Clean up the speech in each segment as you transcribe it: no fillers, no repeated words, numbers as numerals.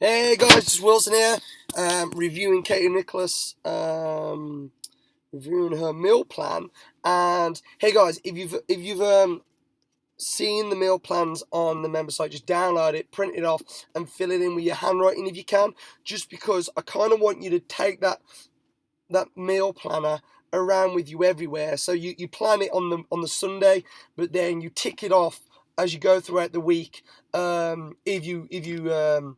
Hey guys, it's Wilson here, reviewing Katy Nickless, reviewing her meal plan. And hey guys, if you've seen the meal plans on the member site, just download it, print it off, and fill it in with your handwriting if you can. Just because I kind of want you to take that meal planner around with you everywhere. So you plan it on the Sunday, but then you tick it off as you go throughout the week. If you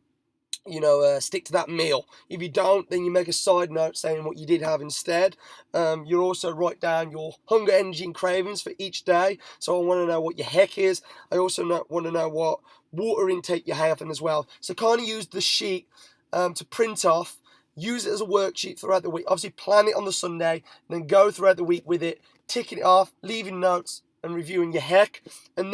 stick to that meal. If you don't, then you make a side note saying what you did have instead. You'll also write down your hunger, energy, and cravings for each day. So I want to know what your heck is. I also want to know what water intake you're having as well. So kind of use the sheet to print off. Use it as a worksheet throughout the week. Obviously, plan it on the Sunday, and then go throughout the week with it, ticking it off, leaving notes, and reviewing your heck. And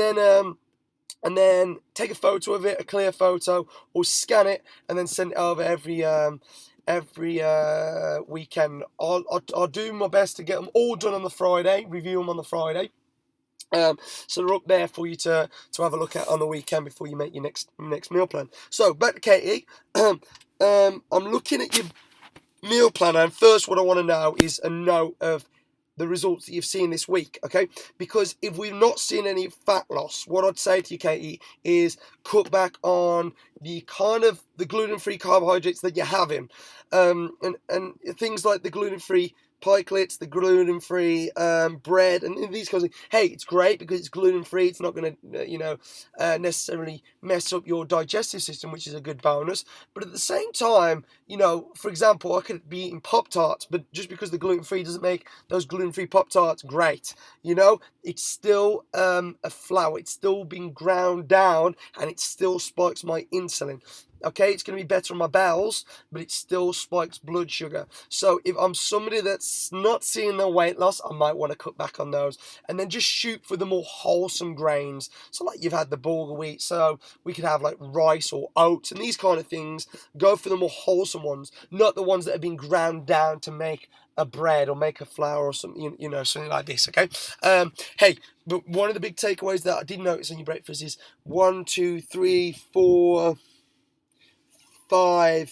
then take a photo of it, a clear photo, or scan it and then send it over every weekend. I'll do my best to get them all done on the Friday, review them on the Friday. So they're up there for you to have a look at on the weekend before you make your next meal plan. So back to Katy. I'm looking at your meal plan, and first what I want to know is a note of the results that you've seen this week, okay? Because if we've not seen any fat loss, what I'd say to you, Katy, is cut back on the gluten-free carbohydrates that you're having, and things like the gluten-free pikelets, the gluten-free bread, and these kinds of things. Hey, it's great because it's gluten-free. It's not going to, necessarily mess up your digestive system, which is a good bonus. But at the same time, for example, I could be eating Pop-Tarts, but just because the gluten-free doesn't make those gluten-free Pop-Tarts great. It's still a flour. It's still being ground down, and it still spikes my insulin. Okay, it's going to be better on my bowels, but it still spikes blood sugar. So if I'm somebody that's not seeing their weight loss, I might want to cut back on those. And then just shoot for the more wholesome grains. So like you've had the bulgur wheat, so we could have like rice or oats and these kind of things. Go for the more wholesome ones, not the ones that have been ground down to make a bread or make a flour or something, something like this, okay? Hey, but one of the big takeaways that I did notice on your breakfast is 1, 2, 3, 4... five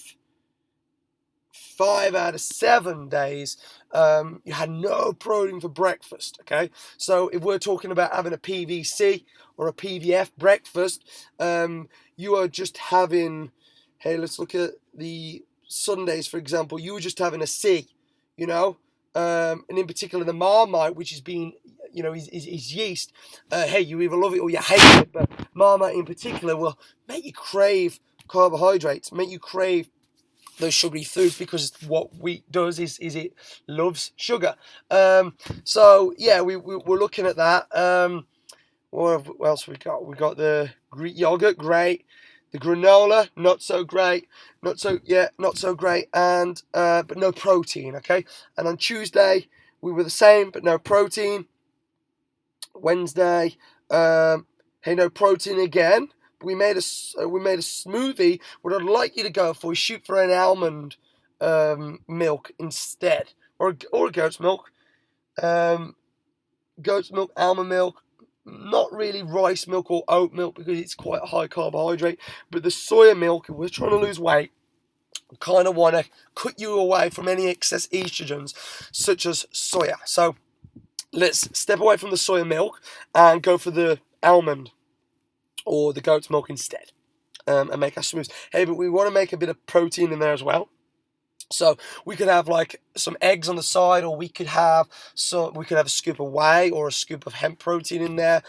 out of 7 days, you had no protein for breakfast. Okay, so if we're talking about having a PVC or a PVF breakfast, you are just having. Hey, let's look at the Sundays, for example. You were just having a C, and in particular the Marmite, which is being. Is yeast. Hey, you either love it or you hate it, but Marmite in particular will make you crave carbohydrates, make you crave those sugary foods, because what wheat does is it loves sugar. So yeah, we're looking at that. What else we got? We got the Greek yogurt, great. The granola, not so great. Not so great. And but no protein. Okay. And on Tuesday we were the same, but no protein. Wednesday, hey, no protein again. We made a smoothie. What I'd like you to go for is shoot for an almond milk instead, or a goat's milk. Goat's milk, almond milk. Not really rice milk or oat milk because it's quite a high carbohydrate. But the soya milk, if we're trying to lose weight, I kind of want to cut you away from any excess estrogens, such as soya. So let's step away from the soya milk and go for the almond or the goat's milk instead, and make our smoothies. Hey, but we want to make a bit of protein in there as well. So we could have like some eggs on the side, or we could have a scoop of whey or a scoop of hemp protein in there.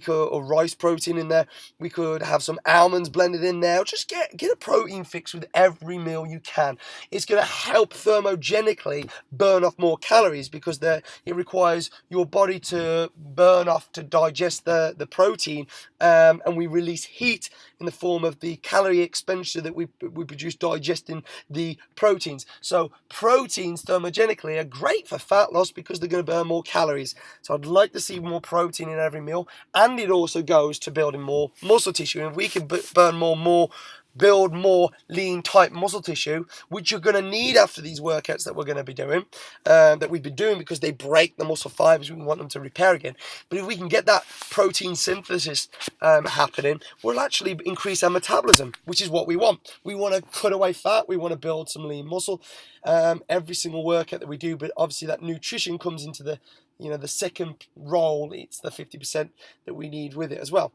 Or rice protein in there. We could have some almonds blended in there. Just get a protein fix with every meal you can. It's going to help thermogenically burn off more calories because it requires your body to burn off to digest the protein, and we release heat in the form of the calorie expenditure that we produce digesting the proteins. So proteins thermogenically are great for fat loss because they're going to burn more calories. So I'd like to see more protein in every meal, and it also goes to building more muscle tissue. And if we can burn more build more lean, tight muscle tissue, which you're going to need after these workouts that we're going to be doing, that we've been doing, because they break the muscle fibers. We want them to repair again. But if we can get that protein synthesis happening, we'll actually increase our metabolism, which is what we want. We want to cut away fat. We want to build some lean muscle every single workout that we do. But obviously that nutrition comes into the second role. It's the 50% that we need with it as well.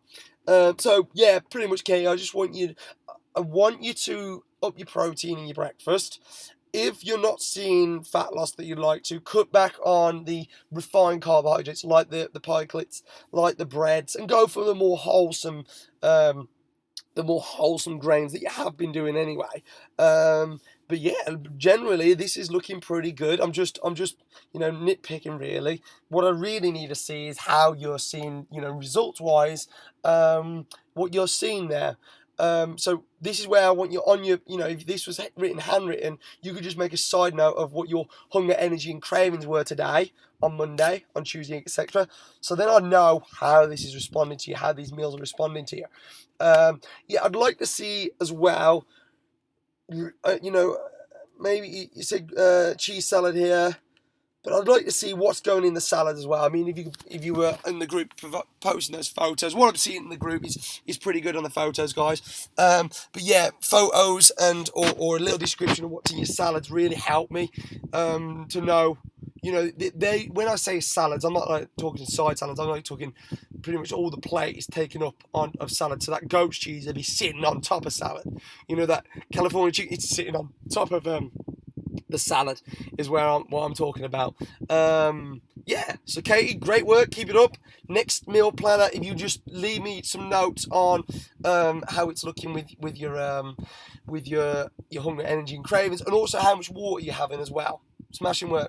So yeah, pretty much, Katy, I want you to up your protein in your breakfast. If you're not seeing fat loss that you'd like to, cut back on the refined carbohydrates like the pikelets, like the breads, and go for the more wholesome grains that you have been doing anyway. But yeah, generally this is looking pretty good. I'm just nitpicking really. What I really need to see is how you're seeing, results wise, what you're seeing there. So this is where I want you on your, if this was handwritten, you could just make a side note of what your hunger, energy, and cravings were today, on Monday, on Tuesday, etc. So then I know how this is responding to you, how these meals are responding to you. Yeah, I'd like to see as well, maybe you said cheese salad here, but I'd like to see what's going in the salad as well. I mean, if you were in the group posting those photos, what I'm seeing in the group is pretty good on the photos, guys. But yeah, photos or a little description of what's in your salads really help me to know. They when I say salads, I'm not like talking side salads. I'm like talking pretty much all the plate is taken up of salad. So that goat's cheese will be sitting on top of salad. That California chicken, it's sitting on top of the salad is what I'm talking about. Yeah, so Katy, great work, keep it up. Next meal planner, if you just leave me some notes on how it's looking with your hunger, energy, and cravings, and also how much water you're having as well. Smashing work.